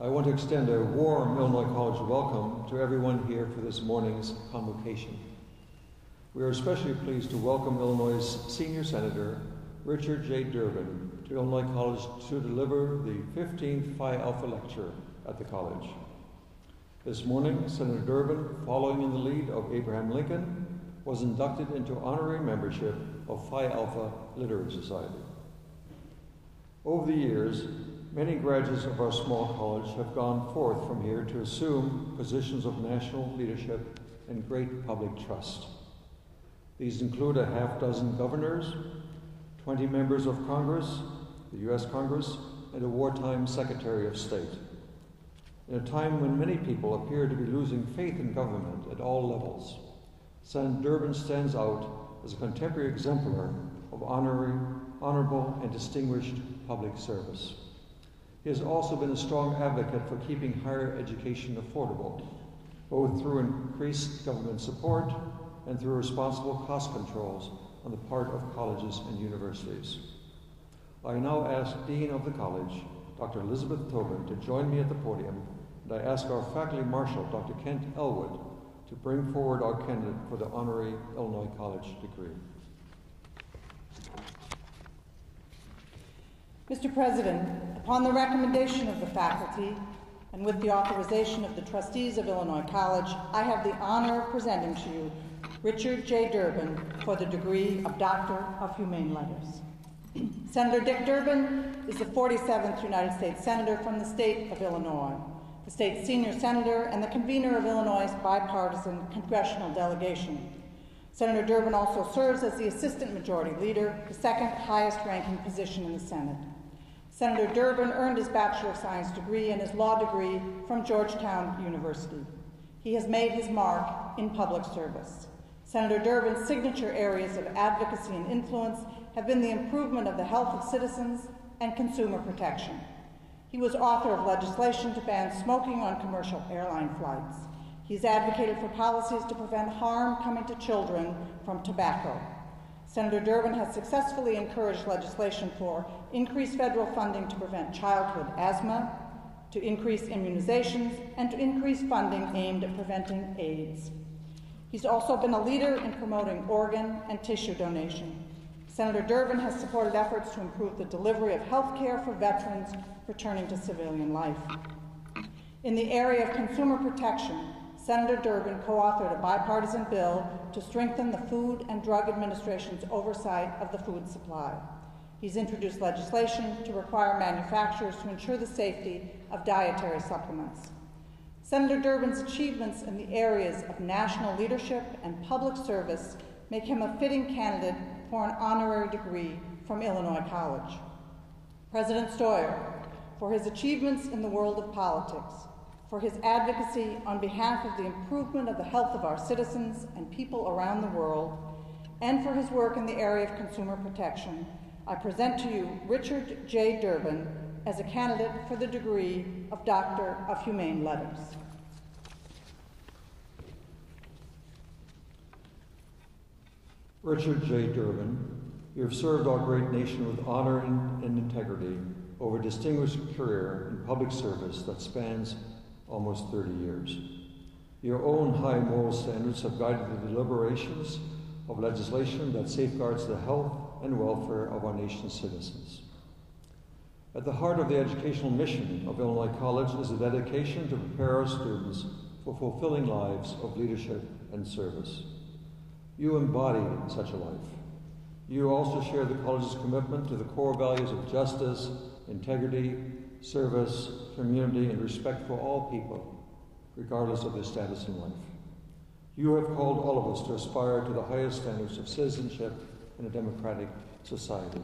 I want to extend a warm Illinois College welcome to everyone here for this morning's convocation. We are especially pleased to welcome Illinois' Senior Senator, Richard J. Durbin, to Illinois College to deliver the 15th Phi Alpha Lecture at the college. This morning, Senator Durbin, following in the lead of Abraham Lincoln, was inducted into honorary membership of Phi Alpha Literary Society. Over the years, many graduates of our small college have gone forth from here to assume positions of national leadership and great public trust. These include a half-dozen governors, 20 members of Congress, the U.S. Congress, and a wartime Secretary of State. In a time when many people appear to be losing faith in government at all levels, Senator Durbin stands out as a contemporary exemplar of honorable, and distinguished public service. He has also been a strong advocate for keeping higher education affordable, both through increased government support and through responsible cost controls on the part of colleges and universities. I now ask Dean of the College, Dr. Elizabeth Tobin, to join me at the podium, and I ask our Faculty Marshal, Dr. Kent Elwood, to bring forward our candidate for the honorary Illinois College degree. Mr. President, upon the recommendation of the faculty and with the authorization of the trustees of Illinois College, I have the honor of presenting to you Richard J. Durbin for the degree of Doctor of Humane Letters. Senator Dick Durbin is the 47th United States Senator from the state of Illinois, the state's senior senator and the convener of Illinois' bipartisan congressional delegation. Senator Durbin also serves as the Assistant Majority Leader, the second highest ranking position in the Senate. Senator Durbin earned his Bachelor of Science degree and his law degree from Georgetown University. He has made his mark in public service. Senator Durbin's signature areas of advocacy and influence have been the improvement of the health of citizens and consumer protection. He was author of legislation to ban smoking on commercial airline flights. He's advocated for policies to prevent harm coming to children from tobacco. Senator Durbin has successfully encouraged legislation for increased federal funding to prevent childhood asthma, to increase immunizations, and to increase funding aimed at preventing AIDS. He's also been a leader in promoting organ and tissue donation. Senator Durbin has supported efforts to improve the delivery of health care for veterans returning to civilian life. In the area of consumer protection, Senator Durbin co-authored a bipartisan bill to strengthen the Food and Drug Administration's oversight of the food supply. He's introduced legislation to require manufacturers to ensure the safety of dietary supplements. Senator Durbin's achievements in the areas of national leadership and public service make him a fitting candidate for an honorary degree from Illinois College. President Stoyer, for his achievements in the world of politics, for his advocacy on behalf of the improvement of the health of our citizens and people around the world, and for his work in the area of consumer protection, I present to you Richard J. Durbin as a candidate for the degree of Doctor of Humane Letters. Richard J. Durbin, you have served our great nation with honor and integrity over a distinguished career in public service that spans almost 30 years. Your own high moral standards have guided the deliberations of legislation that safeguards the health and welfare of our nation's citizens. At the heart of the educational mission of Illinois College is a dedication to prepare our students for fulfilling lives of leadership and service. You embody such a life. You also share the college's commitment to the core values of justice, integrity, service, community, and respect for all people, regardless of their status in life. You have called all of us to aspire to the highest standards of citizenship in a democratic society.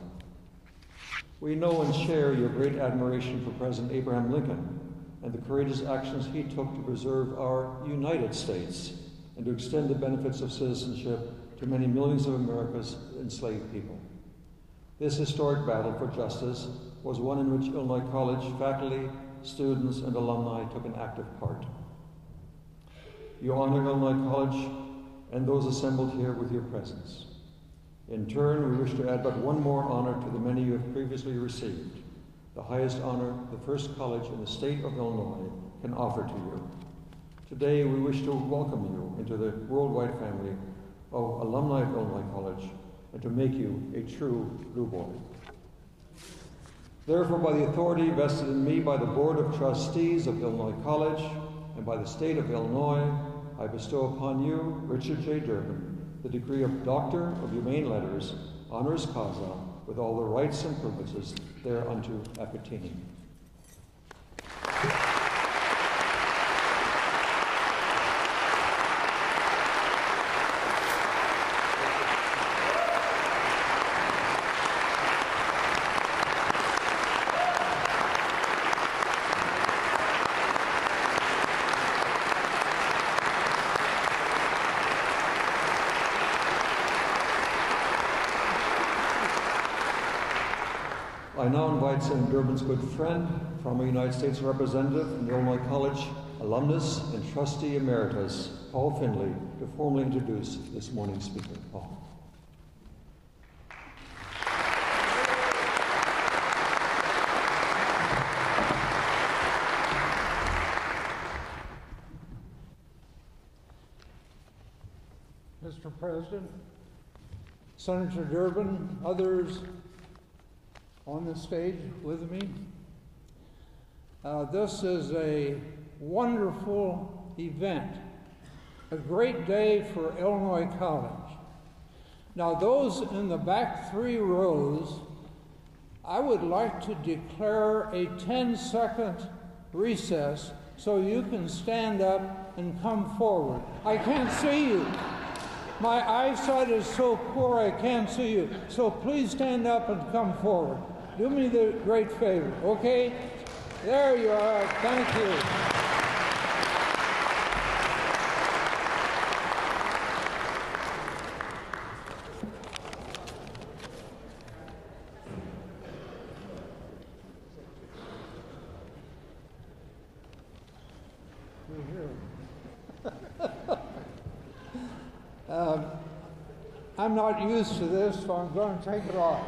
We know and share your great admiration for President Abraham Lincoln and the courageous actions he took to preserve our United States and to extend the benefits of citizenship to many millions of America's enslaved people. This historic battle for justice was one in which Illinois College faculty, students, and alumni took an active part. You honor Illinois College and those assembled here with your presence. In turn, we wish to add but one more honor to the many you have previously received, the highest honor the first college in the state of Illinois can offer to you. Today, we wish to welcome you into the worldwide family of alumni of Illinois College and to make you a true Blue Boy. Therefore, by the authority vested in me by the Board of Trustees of Illinois College and by the state of Illinois, I bestow upon you, Richard J. Durbin, the degree of Doctor of Humane Letters, honoris causa, with all the rights and privileges thereunto appertaining. I now invite Senator Durbin's good friend, former United States Representative and Illinois College alumnus and trustee emeritus, Paul Findley, to formally introduce this morning's speaker. Paul. Mr. President, Senator Durbin, others on the stage with me. This is a wonderful event, a great day for Illinois College. Now, those in the back 3 rows, I would like to declare a 10-second recess so you can stand up and come forward. I can't see you. My eyesight is so poor I can't see you. So please stand up and come forward. Do me the great favor, okay? There you are. Thank you. I'm not used to this, so I'm going to take it off.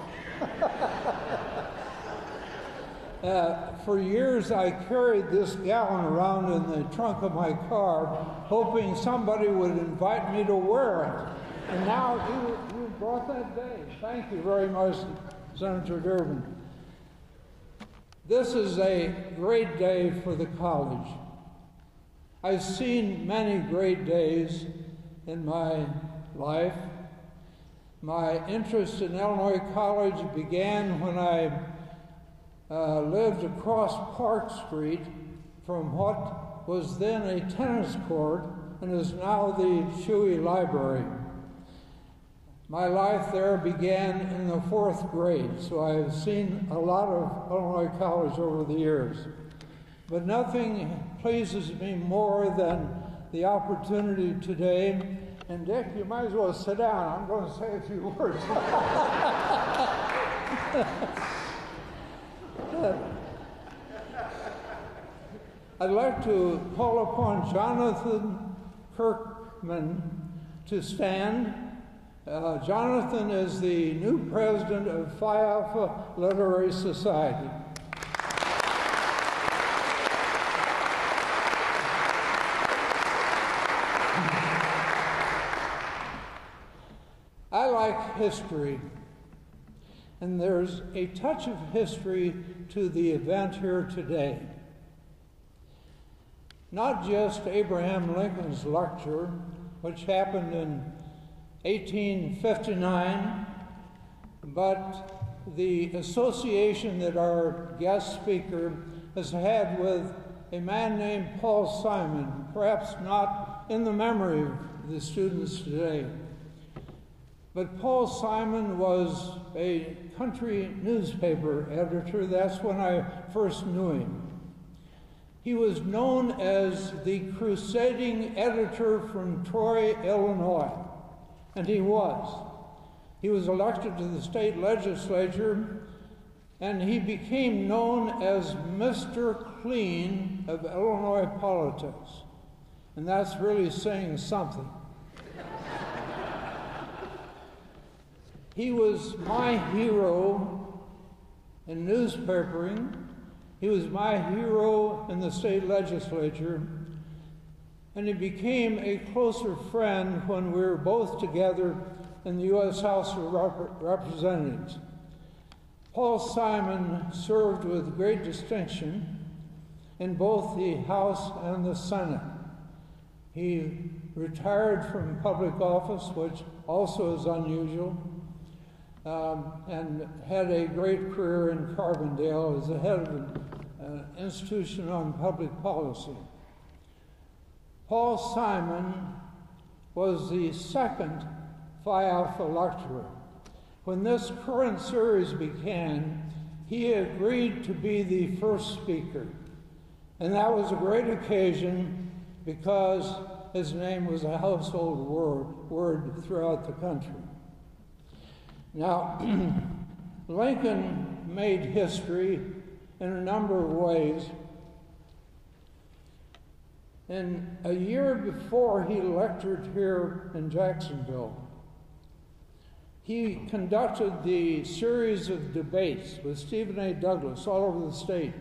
For years, I carried this gown around in the trunk of my car, hoping somebody would invite me to wear it. And now you brought that day. Thank you very much, Senator Durbin. This is a great day for the college. I've seen many great days in my life. My interest in Illinois College began when I lived across Park Street from what was then a tennis court and is now the Shuey Library. My life there began in the 4th grade, so I've seen a lot of Illinois College over the years. But nothing pleases me more than the opportunity today. And Dick, you might as well sit down. I'm going to say a few words. I'd like to call upon Jonathan Kirkman to stand. Jonathan is the new president of Phi Alpha Literary Society. I like history, and there's a touch of history to the event here today. Not just Abraham Lincoln's lecture, which happened in 1859, but the association that our guest speaker has had with a man named Paul Simon, perhaps not in the memory of the students today. But Paul Simon was a country newspaper editor. That's when I first knew him. He was known as the crusading editor from Troy, Illinois, and he was. He was elected to the state legislature, and he became known as Mr. Clean of Illinois politics. And that's really saying something. He was my hero in newspapering. He was my hero in the state legislature, and he became a closer friend when we were both together in the U.S. House of Representatives. Paul Simon served with great distinction in both the House and the Senate. He retired from public office, which also is unusual, and had a great career in Carbondale as the head of an institution on public policy. Paul Simon was the second Phi Alpha lecturer. When this current series began, he agreed to be the first speaker. And that was a great occasion because his name was a household word throughout the country. Now, Lincoln made history in a number of ways. And a year before he lectured here in Jacksonville, he conducted the series of debates with Stephen A. Douglas all over the state.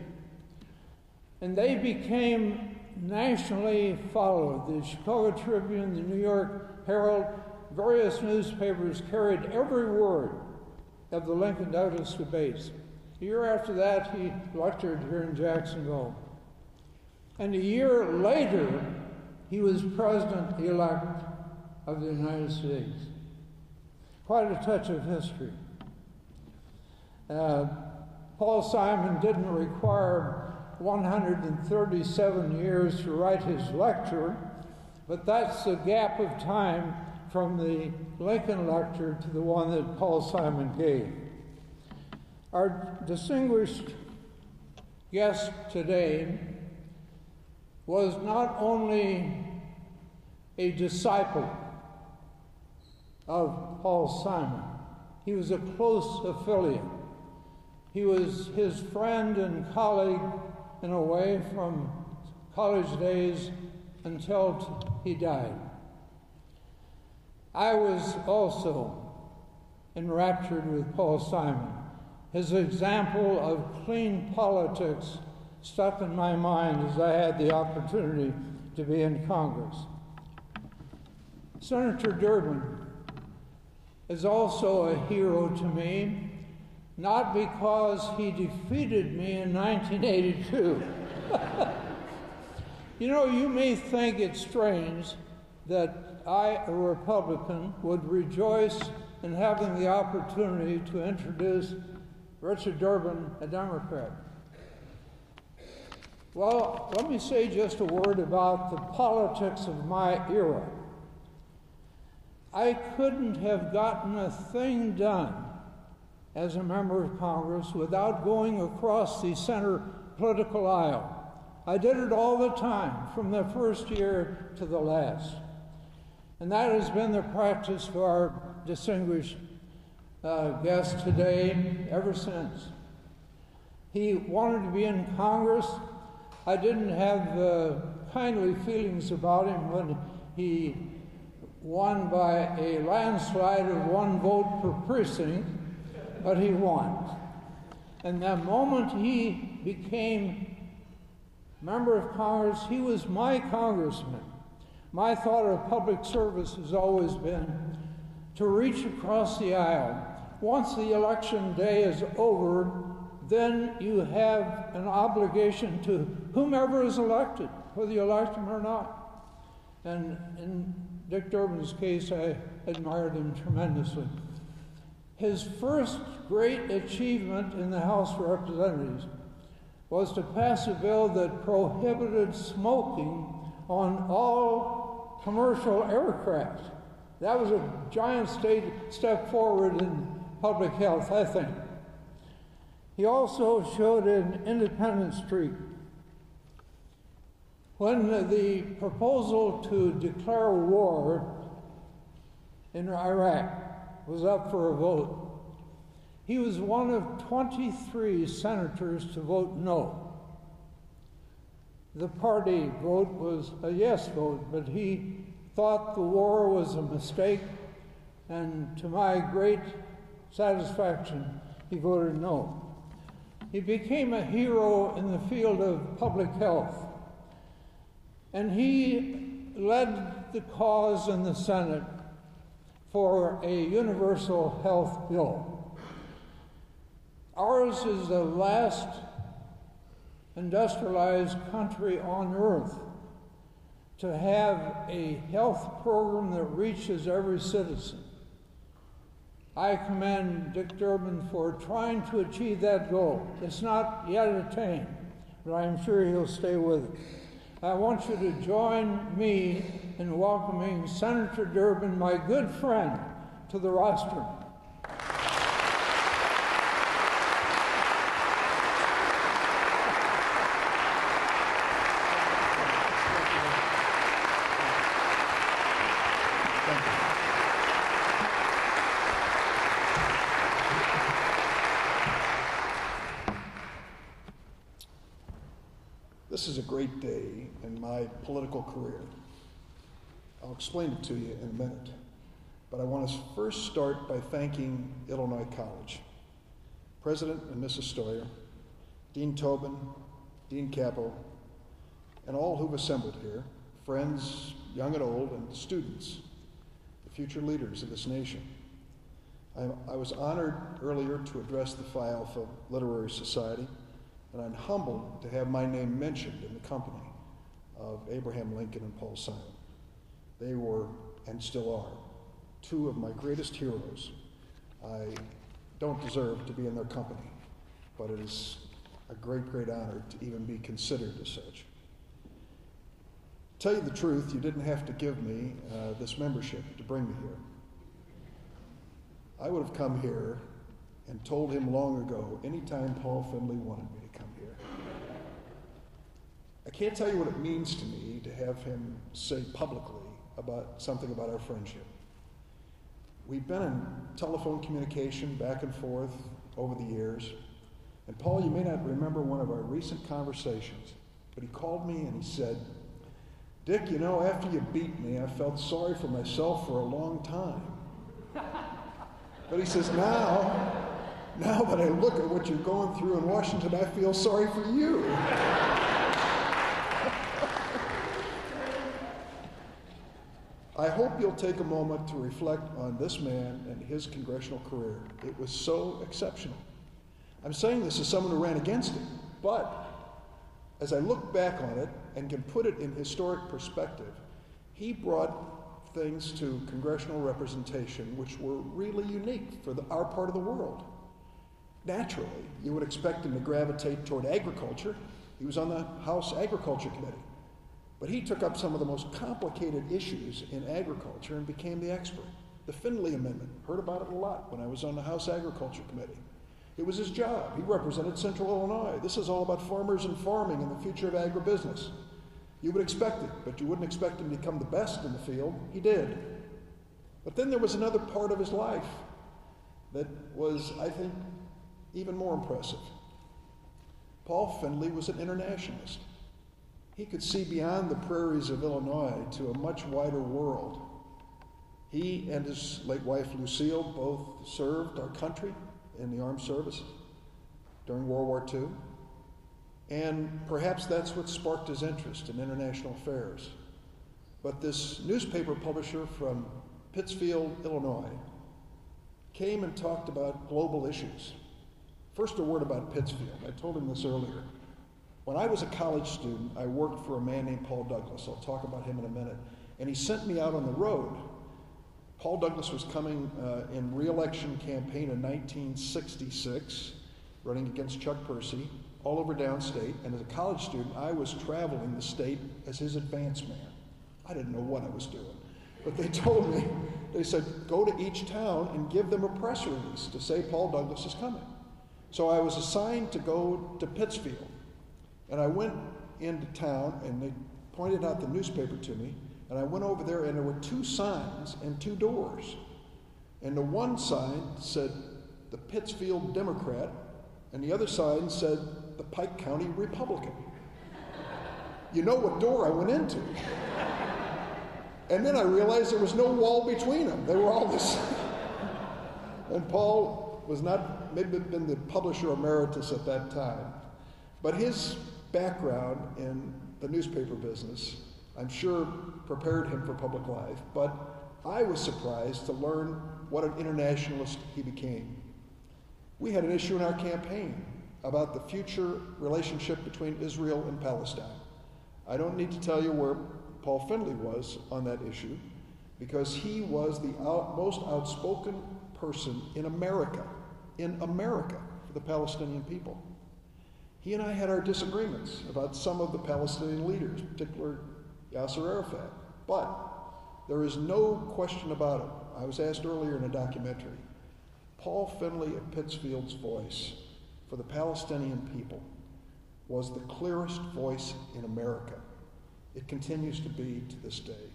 And they became nationally followed. The Chicago Tribune, the New York Herald, various newspapers carried every word of the Lincoln-Douglas debates. A year after that, he lectured here in Jacksonville. And a year later, he was President-elect of the United States. Quite a touch of history. Paul Simon didn't require 137 years to write his lecture, but that's the gap of time from the Lincoln lecture to the one that Paul Simon gave. Our distinguished guest today was not only a disciple of Paul Simon, he was a close affiliate. He was his friend and colleague in a way from college days until he died. I was also enraptured with Paul Simon. His example of clean politics stuck in my mind as I had the opportunity to be in Congress. Senator Durbin is also a hero to me, not because he defeated me in 1982. You know, you may think it's strange that I, a Republican, would rejoice in having the opportunity to introduce Richard Durbin, a Democrat. Well, let me say just a word about the politics of my era. I couldn't have gotten a thing done as a member of Congress without going across the center political aisle. I did it all the time, from the first year to the last. And that has been the practice for our distinguished guest today ever since. He wanted to be in Congress. I didn't have kindly feelings about him when he won by a landslide of 1 vote per precinct, but he won. And the moment he became member of Congress, he was my congressman. My thought of public service has always been to reach across the aisle. Once the election day is over, then you have an obligation to whomever is elected, whether you elect him or not. And in Dick Durbin's case, I admired him tremendously. His first great achievement in the House of Representatives was to pass a bill that prohibited smoking on all commercial aircraft. That was a giant step forward in public health, I think. He also showed an independent streak. When the proposal to declare war in Iraq was up for a vote, he was one of 23 senators to vote no. The party vote was a yes vote, but he thought the war was a mistake, and to my great satisfaction, he voted no. he became a hero in the field of public health. And he led the cause in the Senate for a universal health bill. Ours is the last industrialized country on earth to have a health program that reaches every citizen. I commend Dick Durbin for trying to achieve that goal. It's not yet attained, but I'm sure he'll stay with it. I want you to join me in welcoming Senator Durbin, my good friend, to the rostrum. This is a great day in my political career. I'll explain it to you in a minute, but I want to first start by thanking Illinois College, President and Mrs. Stoyer, Dean Tobin, Dean Capel, and all who've assembled here, friends, young and old, and students, the future leaders of this nation. I was honored earlier to address the Phi Alpha Literary Society, and I'm humbled to have my name mentioned in the company of Abraham Lincoln and Paul Simon. They were, and still are, two of my greatest heroes. I don't deserve to be in their company, but it is a great, great honor to even be considered as such. Tell you the truth, you didn't have to give me this membership to bring me here. I would have come here and told him long ago, anytime Paul Findley wanted me to come here. I can't tell you what it means to me to have him say publicly something about our friendship. We've been in telephone communication back and forth over the years, and Paul, you may not remember one of our recent conversations, but he called me and he said, "Dick, you know, after you beat me, I felt sorry for myself for a long time." But he says, now that I look at what you're going through in Washington, I feel sorry for you. I hope you'll take a moment to reflect on this man and his congressional career. It was so exceptional. I'm saying this as someone who ran against it, but as I look back on it and can put it in historic perspective, he brought things to congressional representation which were really unique for our part of the world. Naturally, you would expect him to gravitate toward agriculture. He was on the House Agriculture Committee. But he took up some of the most complicated issues in agriculture and became the expert. The Findley Amendment, heard about it a lot when I was on the House Agriculture Committee. It was his job. He represented Central Illinois. This is all about farmers and farming and the future of agribusiness. You would expect it, but you wouldn't expect him to become the best in the field. He did. But then there was another part of his life that was, I think, even more impressive. Paul Findley was an internationalist. He could see beyond the prairies of Illinois to a much wider world. He and his late wife, Lucille, both served our country in the armed services during World War II. And perhaps that's what sparked his interest in international affairs. But this newspaper publisher from Pittsfield, Illinois, came and talked about global issues. First, a word about Pittsfield. I told him this earlier. When I was a college student, I worked for a man named Paul Douglas. I'll talk about him in a minute. And he sent me out on the road. Paul Douglas was coming in re-election campaign in 1966, running against Chuck Percy, all over downstate. And as a college student, I was traveling the state as his advance man. I didn't know what I was doing. But they told me, they said, go to each town and give them a press release to say Paul Douglas is coming. So I was assigned to go to Pittsfield. And I went into town, and they pointed out the newspaper to me, and I went over there, and there were two signs and two doors. And the one sign said the Pittsfield Democrat, and the other sign said the Pike County Republican. You know what door I went into. And then I realized there was no wall between them. They were all this. And Paul was not maybe been the publisher emeritus at that time, but his background in the newspaper business, I'm sure, prepared him for public life. But I was surprised to learn what an internationalist he became. We had an issue in our campaign about the future relationship between Israel and Palestine. I don't need to tell you where Paul Findley was on that issue, because he was the most outspoken person in America for the Palestinian people. He and I had our disagreements about some of the Palestinian leaders, particularly Yasser Arafat. But there is no question about it. I was asked earlier in a documentary, Paul Findley of Pittsfield's voice for the Palestinian people was the clearest voice in America. It continues to be to this day.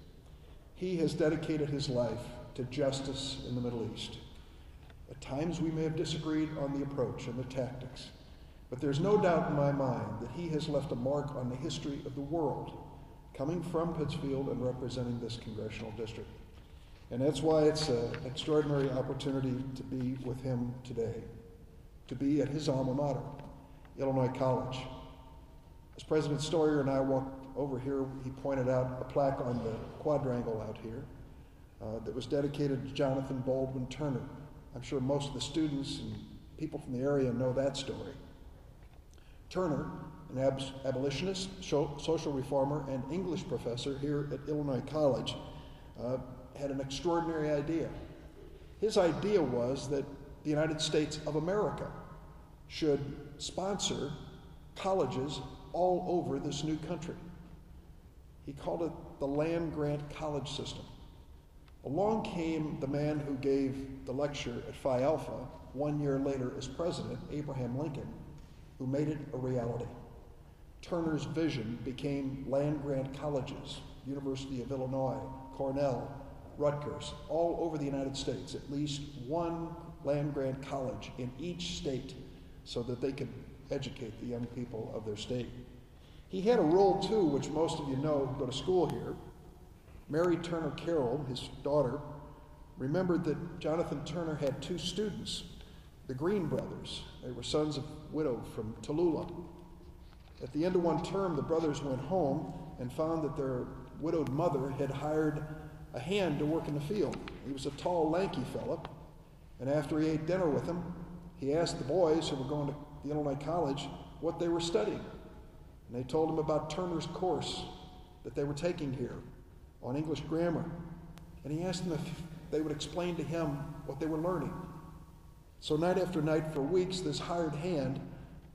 He has dedicated his life to justice in the Middle East. At times we may have disagreed on the approach and the tactics, but there's no doubt in my mind that he has left a mark on the history of the world, coming from Pittsfield and representing this congressional district. And that's why it's an extraordinary opportunity to be with him today, to be at his alma mater, Illinois College. As President Stoyer and I walked over here, he pointed out a plaque on the quadrangle out here that was dedicated to Jonathan Baldwin Turner. I'm sure most of the students and people from the area know that story. Turner, an abolitionist, social reformer, and English professor here at Illinois College, had an extraordinary idea. His idea was that the United States of America should sponsor colleges all over this new country. He called it the land-grant college system. Along came the man who gave the lecture at Phi Alpha 1 year later as president, Abraham Lincoln, who made it a reality. Turner's vision became land-grant colleges, University of Illinois, Cornell, Rutgers, all over the United States, at least one land-grant college in each state so that they could educate the young people of their state. He had a role, too, which most of you know who go to school here. Mary Turner Carroll, his daughter, remembered that Jonathan Turner had two students, the Green brothers. They were sons of widow from Tallulah. At the end of one term, the brothers went home and found that their widowed mother had hired a hand to work in the field. He was a tall, lanky fellow, and after he ate dinner with them, he asked the boys who were going to the Illinois College what they were studying. And they told him about Turner's course that they were taking here on English grammar. And he asked them if they would explain to him what they were learning. So night after night for weeks, this hired hand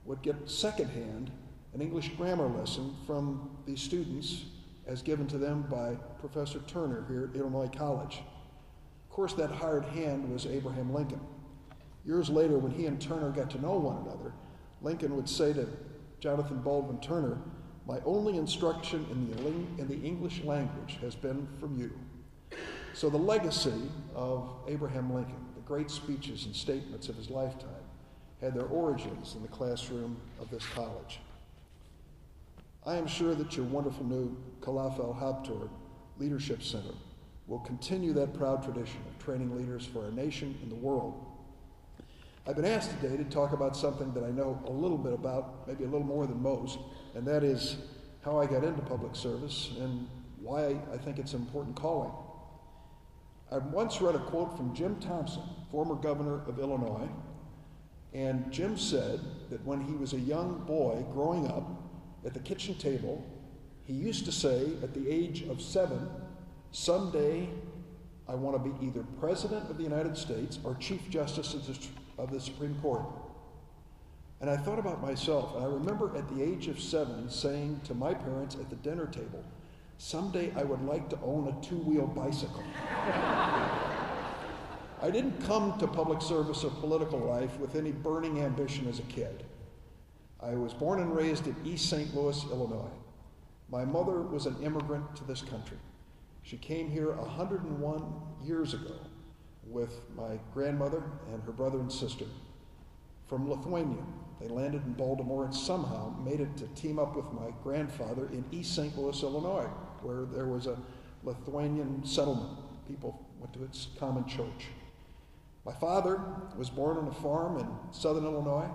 would get secondhand an English grammar lesson from these students as given to them by Professor Turner here at Illinois College. Of course, that hired hand was Abraham Lincoln. Years later, when he and Turner got to know one another, Lincoln would say to Jonathan Baldwin Turner, "My only instruction in the English language has been from you." So the legacy of Abraham Lincoln, the great speeches and statements of his lifetime, had their origins in the classroom of this college. I am sure that your wonderful new Kalaf al-Habtour Leadership Center will continue that proud tradition of training leaders for our nation and the world. I've been asked today to talk about something that I know a little bit about, maybe a little more than most, and that is how I got into public service and why I think it's an important calling. I once read a quote from Jim Thompson, former governor of Illinois, and Jim said that when he was a young boy growing up at the kitchen table, he used to say at the age of 7, "Someday I want to be either President of the United States or Chief Justice of the Supreme Court." And I thought about myself, and I remember at the age of 7 saying to my parents at the dinner table, "Someday I would like to own a 2-wheel bicycle." I didn't come to public service or political life with any burning ambition as a kid. I was born and raised in East St. Louis, Illinois. My mother was an immigrant to this country. She came here 101 years ago with my grandmother and her brother and sister from Lithuania. They landed in Baltimore and somehow made it to team up with my grandfather in East St. Louis, Illinois, where there was a Lithuanian settlement. People went to its common church. My father was born on a farm in southern Illinois.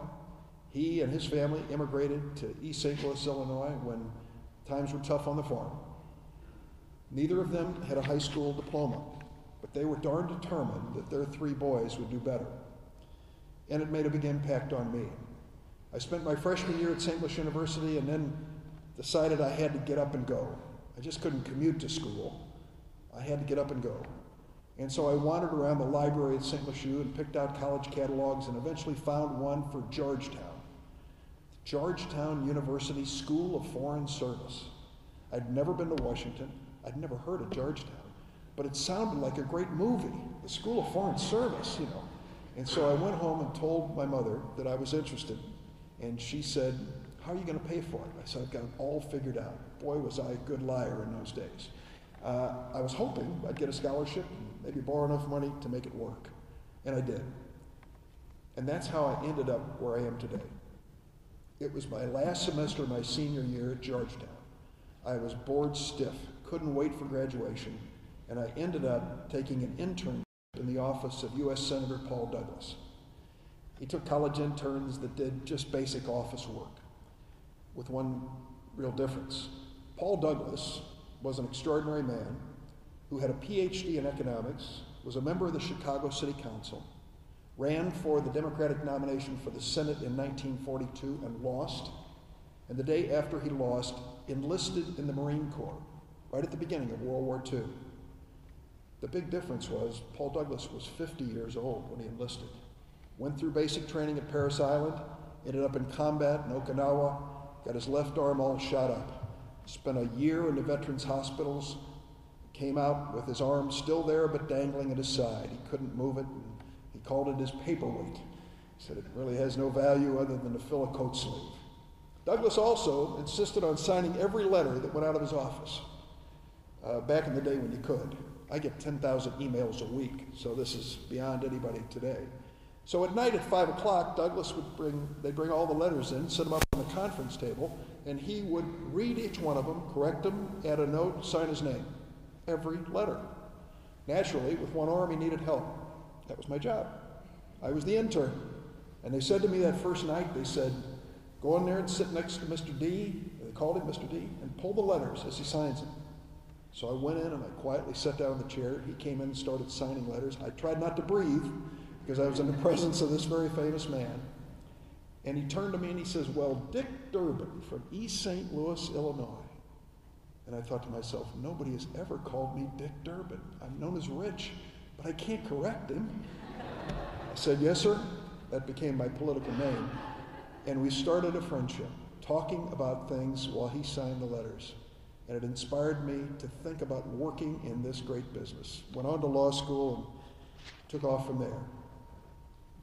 He and his family immigrated to East St. Louis, Illinois, when times were tough on the farm. Neither of them had a high school diploma, but they were darn determined that their 3 boys would do better. And it made a big impact on me. I spent my freshman year at St. Louis University and then decided I had to get up and go. I just couldn't commute to school. I had to get up and go. And so I wandered around the library at St. Louis U and picked out college catalogs and eventually found one for Georgetown. Georgetown University School of Foreign Service. I'd never been to Washington. I'd never heard of Georgetown. But it sounded like a great movie, the School of Foreign Service, And so I went home and told my mother that I was interested. And she said, "How are you going to pay for it?" I said, "I've got it all figured out." Boy, was I a good liar in those days. I was hoping I'd get a scholarship and maybe borrow enough money to make it work. And I did. And that's how I ended up where I am today. It was my last semester of my senior year at Georgetown. I was bored stiff, couldn't wait for graduation, and I ended up taking an internship in the office of U.S. Senator Paul Douglas. He took college interns that did just basic office work, with one real difference. Paul Douglas was an extraordinary man who had a PhD in economics, was a member of the Chicago City Council, ran for the Democratic nomination for the Senate in 1942 and lost, and the day after he lost, enlisted in the Marine Corps, right at the beginning of World War II. The big difference was Paul Douglas was 50 years old when he enlisted. Went through basic training at Parris Island, ended up in combat in Okinawa, got his left arm all shot up, spent a year in the veterans' hospitals, came out with his arm still there but dangling at his side. He couldn't move it, and he called it his paperweight. He said it really has no value other than to fill a coat sleeve. Douglas also insisted on signing every letter that went out of his office, back in the day when you could. I get 10,000 emails a week, so this is beyond anybody today. So at night at 5 o'clock, Douglas they'd bring all the letters in, set them up on the conference table, and he would read each one of them, correct them, add a note, sign his name. Every letter. Naturally, with one arm, he needed help. That was my job. I was the intern. And they said to me that first night, they said, "Go in there and sit next to Mr. D," they called him Mr. D, "and pull the letters as he signs them." So I went in and I quietly sat down in the chair. He came in and started signing letters. I tried not to breathe because I was in the presence of this very famous man. And he turned to me and he says, "Well, Dick Durbin from East St. Louis, Illinois." And I thought to myself, nobody has ever called me Dick Durbin. I'm known as Rich, but I can't correct him. I said, "Yes, sir." That became my political name. And we started a friendship, talking about things while he signed the letters. And it inspired me to think about working in this great business. Went on to law school and took off from there.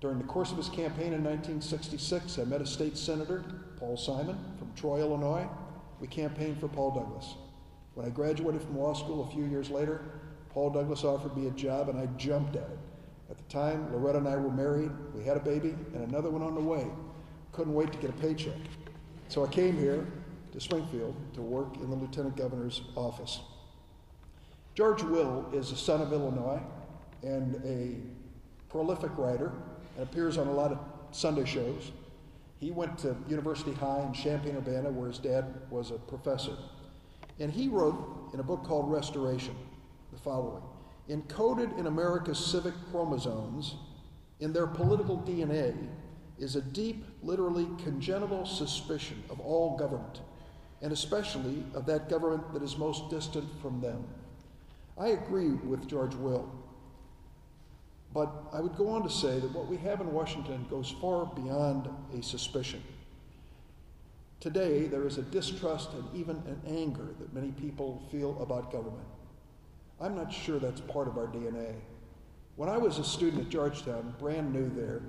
During the course of his campaign in 1966, I met a state senator, Paul Simon, from Troy, Illinois. We campaigned for Paul Douglas. When I graduated from law school a few years later, Paul Douglas offered me a job and I jumped at it. At the time, Loretta and I were married, we had a baby, and another one on the way. Couldn't wait to get a paycheck. So I came here to Springfield to work in the Lieutenant Governor's office. George Will is a son of Illinois and a prolific writer and appears on a lot of Sunday shows. He went to University High in Champaign-Urbana, where his dad was a professor. And he wrote in a book called Restoration the following: "Encoded in America's civic chromosomes, in their political DNA, is a deep, literally congenital suspicion of all government, and especially of that government that is most distant from them." I agree with George Will, but I would go on to say that what we have in Washington goes far beyond a suspicion. Today, there is a distrust and even an anger that many people feel about government. I'm not sure that's part of our DNA. When I was a student at Georgetown, brand new there,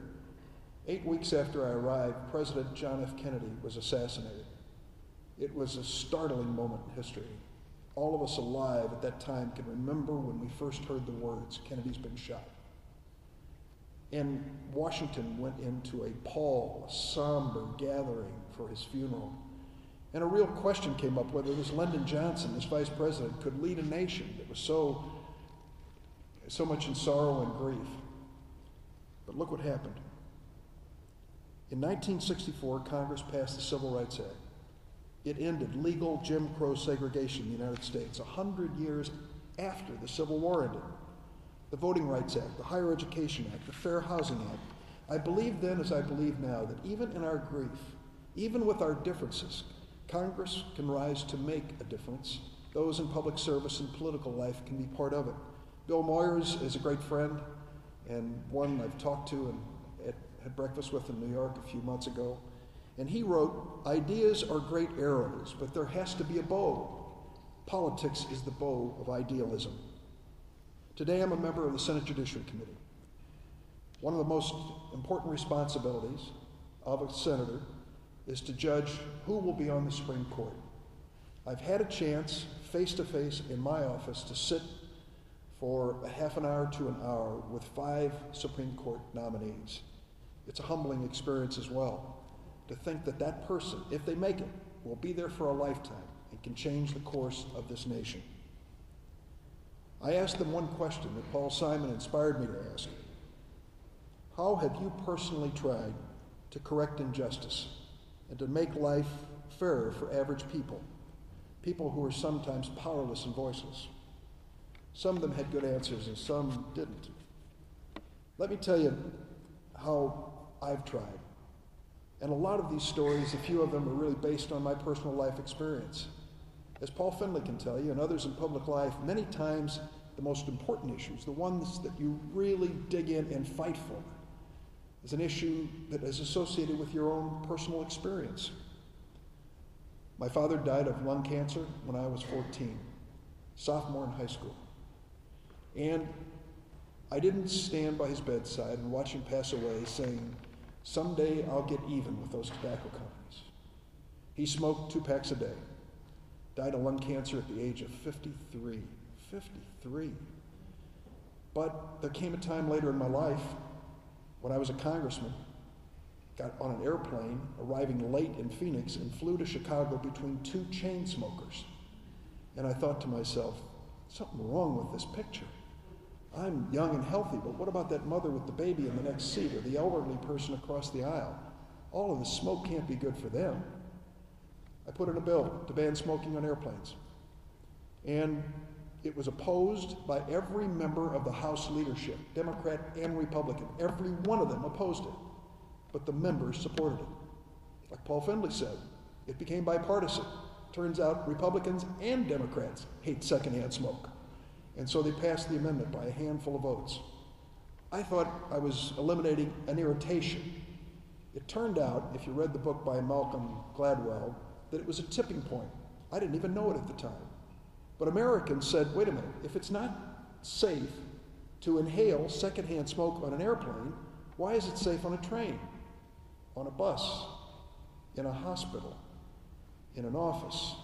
8 weeks after I arrived, President John F. Kennedy was assassinated. It was a startling moment in history. All of us alive at that time can remember when we first heard the words, "Kennedy's been shot." And Washington went into a pall, a somber gathering for his funeral. And a real question came up whether this Lyndon Johnson, this vice president, could lead a nation that was so much in sorrow and grief. But look what happened. In 1964, Congress passed the Civil Rights Act. It ended legal Jim Crow segregation in the United States 100 years after the Civil War ended. The Voting Rights Act, the Higher Education Act, the Fair Housing Act. I believe then, as I believe now, that even in our grief, even with our differences, Congress can rise to make a difference. Those in public service and political life can be part of it. Bill Moyers is a great friend and one I've talked to and had breakfast with in New York a few months ago. And he wrote, "Ideas are great arrows, but there has to be a bow. Politics is the bow of idealism." Today I'm a member of the Senate Judiciary Committee. One of the most important responsibilities of a senator is to judge who will be on the Supreme Court. I've had a chance, face-to-face in my office, to sit for a half an hour to an hour with 5 Supreme Court nominees. It's a humbling experience as well, to think that that person, if they make it, will be there for a lifetime and can change the course of this nation. I asked them one question that Paul Simon inspired me to ask. How have you personally tried to correct injustice and to make life fairer for average people, people who are sometimes powerless and voiceless? Some of them had good answers and some didn't. Let me tell you how I've tried. And a lot of these stories, a few of them are really based on my personal life experience. As Paul Findley can tell you, and others in public life, many times the most important issues, the ones that you really dig in and fight for, is an issue that is associated with your own personal experience. My father died of lung cancer when I was 14, sophomore in high school. And I didn't stand by his bedside and watch him pass away saying, "Someday I'll get even with those tobacco companies." He smoked 2 packs a day, died of lung cancer at the age of 53. 53. But there came a time later in my life when I was a congressman, got on an airplane, arriving late in Phoenix, and flew to Chicago between 2 chain smokers. And I thought to myself, something wrong with this picture. I'm young and healthy, but what about that mother with the baby in the next seat or the elderly person across the aisle? All of the smoke can't be good for them. I put in a bill to ban smoking on airplanes. And it was opposed by every member of the House leadership, Democrat and Republican. Every one of them opposed it. But the members supported it. Like Paul Findley said, it became bipartisan. Turns out Republicans and Democrats hate secondhand smoke. And so they passed the amendment by a handful of votes. I thought I was eliminating an irritation. It turned out, if you read the book by Malcolm Gladwell, that it was a tipping point. I didn't even know it at the time. But Americans said, wait a minute, if it's not safe to inhale secondhand smoke on an airplane, why is it safe on a train, on a bus, in a hospital, in an office?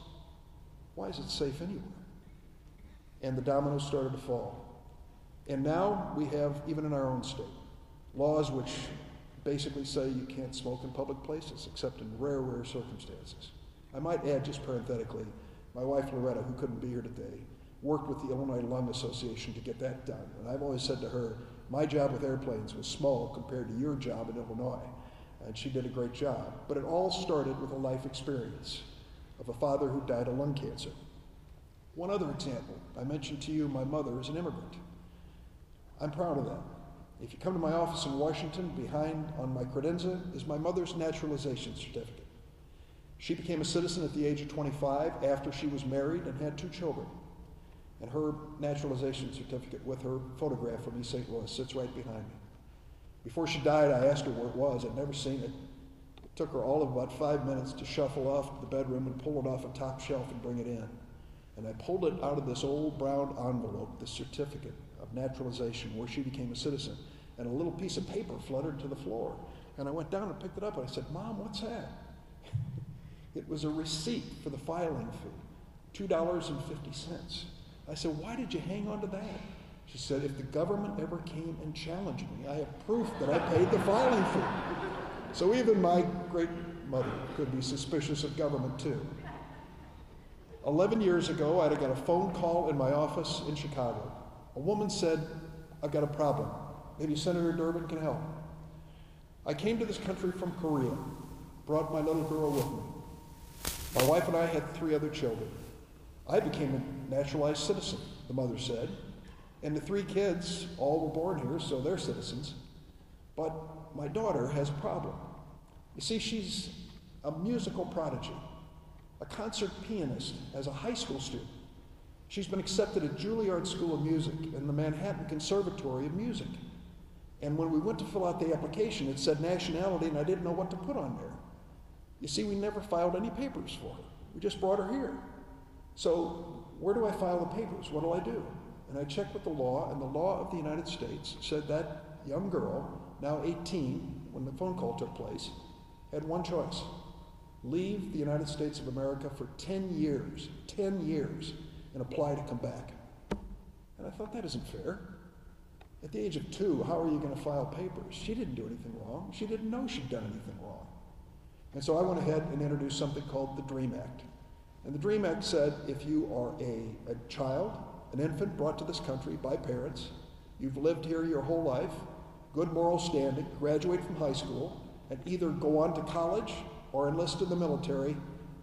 Why is it safe anywhere? And the dominoes started to fall. And now we have, even in our own state, laws which basically say you can't smoke in public places except in rare circumstances. I might add, just parenthetically, my wife Loretta, who couldn't be here today, worked with the Illinois Lung Association to get that done. And I've always said to her, my job with airplanes was small compared to your job in Illinois. And she did a great job. But it all started with a life experience of a father who died of lung cancer. One other example, I mentioned to you my mother is an immigrant. I'm proud of that. If you come to my office in Washington, behind on my credenza is my mother's naturalization certificate. She became a citizen at the age of 25 after she was married and had 2 children. And her naturalization certificate with her photograph from East St. Louis sits right behind me. Before she died, I asked her where it was. I'd never seen it. It took her all of about 5 minutes to shuffle off to the bedroom and pull it off a top shelf and bring it in. And I pulled it out of this old brown envelope, the certificate of naturalization where she became a citizen. And a little piece of paper fluttered to the floor. And I went down and picked it up and I said, Mom, what's that? It was a receipt for the filing fee, $2.50. I said, why did you hang on to that? She said, if the government ever came and challenged me, I have proof that I paid the filing fee. So even my great mother could be suspicious of government too. 11 years ago, I got a phone call in my office in Chicago. A woman said, I've got a problem. Maybe Senator Durbin can help. I came to this country from Korea, brought my little girl with me. My wife and I had 3 other children. I became a naturalized citizen, the mother said, and the 3 kids all were born here, so they're citizens. But my daughter has a problem. You see, she's a musical prodigy, a concert pianist as a high school student. She's been accepted at Juilliard School of Music and the Manhattan Conservatory of Music. And when we went to fill out the application, it said nationality, and I didn't know what to put on there. You see, we never filed any papers for her. We just brought her here. So where do I file the papers? What do I do? And I checked with the law, and the law of the United States said that young girl, now 18, when the phone call took place, had one choice: leave the United States of America for 10 years, and apply to come back. And I thought, that isn't fair. At the age of 2, how are you going to file papers? She didn't do anything wrong. She didn't know she'd done anything wrong. And so I went ahead and introduced something called the DREAM Act. And the DREAM Act said if you are a child, an infant brought to this country by parents, you've lived here your whole life, good moral standing, graduate from high school, and either go on to college or enlist in the military,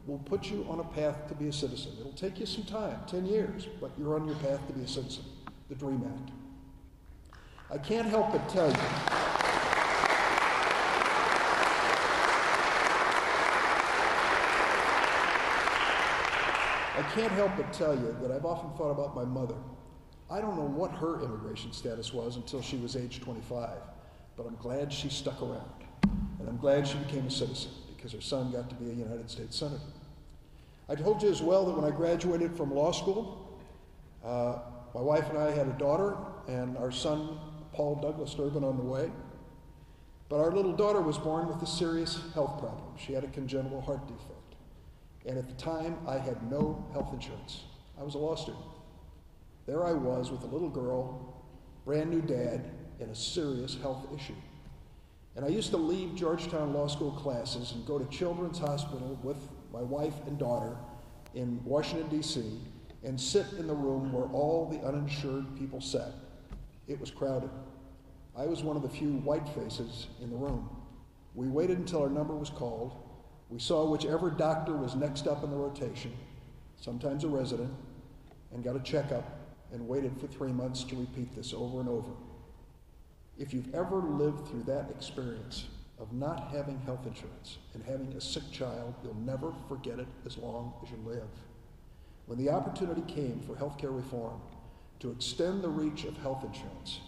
we'll put you on a path to be a citizen. It'll take you some time, 10 years, but you're on your path to be a citizen, the DREAM Act. I can't help but tell you, that I've often thought about my mother. I don't know what her immigration status was until she was age 25, but I'm glad she stuck around. And I'm glad she became a citizen because her son got to be a United States Senator. I told you as well that when I graduated from law school, my wife and I had a daughter and our son, Paul Douglas Durbin, on the way. But our little daughter was born with a serious health problem. She had a congenital heart defect. And at the time, I had no health insurance. I was a law student. There I was with a little girl, brand new dad, and a serious health issue. And I used to leave Georgetown Law School classes and go to Children's Hospital with my wife and daughter in Washington, D.C., and sit in the room where all the uninsured people sat. It was crowded. I was one of the few white faces in the room. We waited until our number was called. We saw whichever doctor was next up in the rotation, sometimes a resident, and got a checkup and waited for 3 months to repeat this over and over. If you've ever lived through that experience of not having health insurance and having a sick child, you'll never forget it as long as you live. When the opportunity came for healthcare reform to extend the reach of health insurance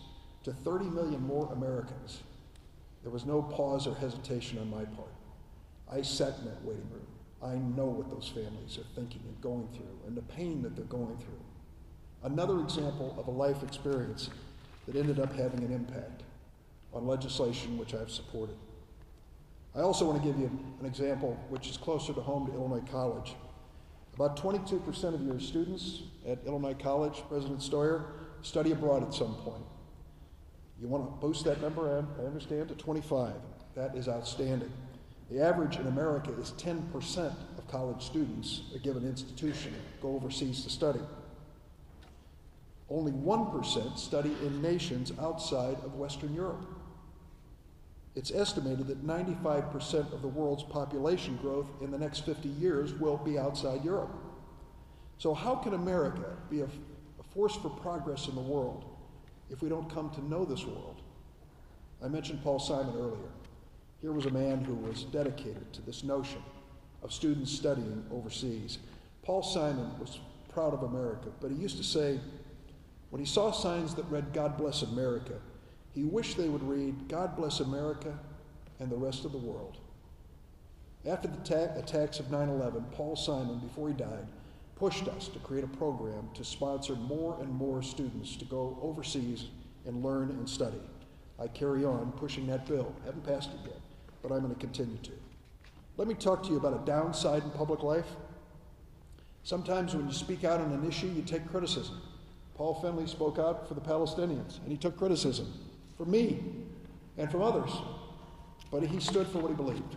to 30 million more Americans, there was no pause or hesitation on my part. I sat in that waiting room. I know what those families are thinking and going through and the pain that they're going through. Another example of a life experience that ended up having an impact on legislation which I've supported. I also want to give you an example which is closer to home to Illinois College. About 22% of your students at Illinois College, President Stoyer, study abroad at some point. You want to boost that number, I understand, to 25. That is outstanding. The average in America is 10% of college students, a given institution, go overseas to study. Only 1% study in nations outside of Western Europe. It's estimated that 95% of the world's population growth in the next 50 years will be outside Europe. So how can America be a force for progress in the world if we don't come to know this world? I mentioned Paul Simon earlier. Here was a man who was dedicated to this notion of students studying overseas. Paul Simon was proud of America, but he used to say, when he saw signs that read, "God bless America," he wished they would read, "God bless America and the rest of the world." After the attacks of 9/11, Paul Simon, before he died, pushed us to create a program to sponsor more and more students to go overseas and learn and study. I carry on pushing that bill. Haven't passed it yet, but I'm going to continue to. Let me talk to you about a downside in public life. Sometimes when you speak out on an issue, you take criticism. Paul Findley spoke out for the Palestinians, and he took criticism from me and from others, but he stood for what he believed.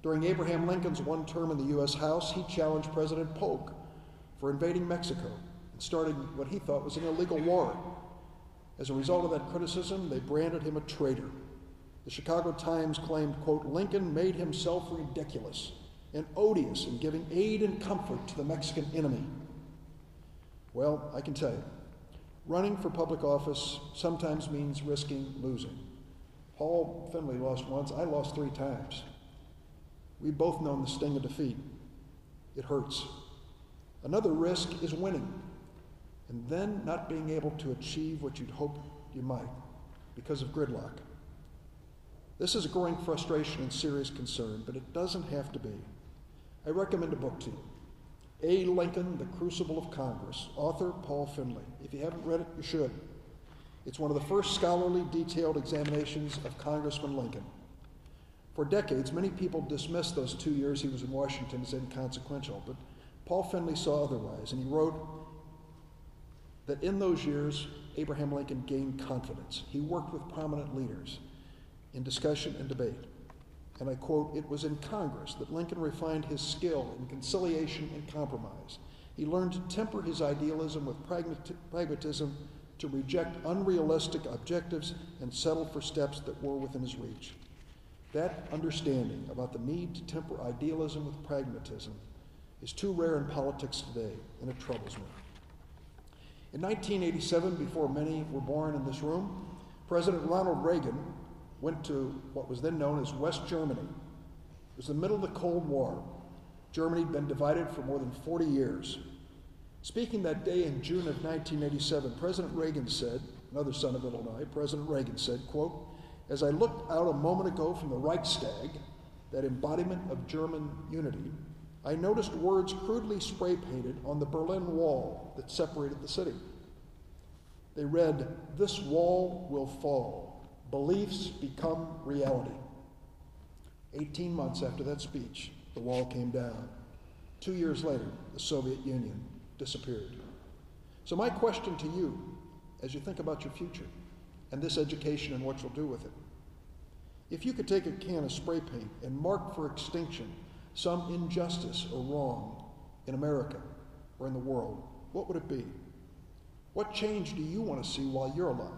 During Abraham Lincoln's one term in the U.S. House, he challenged President Polk for invading Mexico and starting what he thought was an illegal war. As a result of that criticism, they branded him a traitor. The Chicago Times claimed, quote, Lincoln made himself ridiculous and odious in giving aid and comfort to the Mexican enemy. Well, I can tell you, running for public office sometimes means risking losing. Paul Findley lost once, I lost 3 times. We've both known the sting of defeat. It hurts. Another risk is winning, and then not being able to achieve what you'd hoped you might because of gridlock. This is a growing frustration and serious concern, but it doesn't have to be. I recommend a book to you, A. Lincoln, The Crucible of Congress, author Paul Findley. If you haven't read it, you should. It's one of the first scholarly, detailed examinations of Congressman Lincoln. For decades, many people dismissed those 2 years he was in Washington as inconsequential, but Paul Findley saw otherwise, and he wrote that in those years, Abraham Lincoln gained confidence. He worked with prominent leaders in discussion and debate. And I quote, it was in Congress that Lincoln refined his skill in conciliation and compromise. He learned to temper his idealism with pragmatism, to reject unrealistic objectives and settle for steps that were within his reach. That understanding about the need to temper idealism with pragmatism is too rare in politics today, and it troubles me. In 1987, before many were born in this room, President Ronald Reagan went to what was then known as West Germany. It was the middle of the Cold War. Germany had been divided for more than 40 years. Speaking that day in June of 1987, President Reagan said, another son of Illinois, President Reagan said, quote, as I looked out a moment ago from the Reichstag, that embodiment of German unity, I noticed words crudely spray painted on the Berlin Wall that separated the city. They read, this wall will fall. Beliefs become reality. 18 months after that speech, the wall came down. 2 years later, the Soviet Union disappeared. So my question to you, as you think about your future and this education and what you'll do with it, if you could take a can of spray paint and mark for extinction some injustice or wrong in America or in the world, what would it be? What change do you want to see while you're alive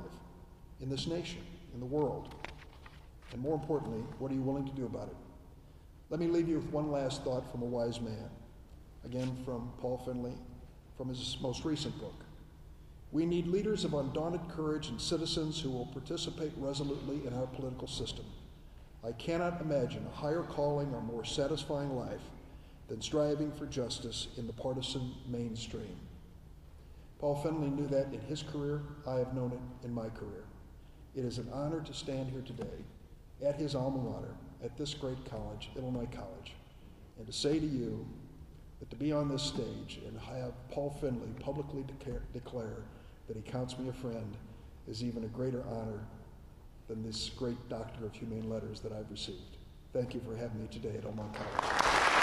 in this nation, in the world? And more importantly, what are you willing to do about it? Let me leave you with one last thought from a wise man, again from Paul Findley, from his most recent book. We need leaders of undaunted courage and citizens who will participate resolutely in our political system. I cannot imagine a higher calling or more satisfying life than striving for justice in the partisan mainstream. Paul Findley knew that in his career. I have known it in my career. It is an honor to stand here today at his alma mater, at this great college, Illinois College, and to say to you that to be on this stage and have Paul Findley publicly declare that he counts me a friend is even a greater honor than this great Doctor of Humane Letters that I've received. Thank you for having me today at Illinois College.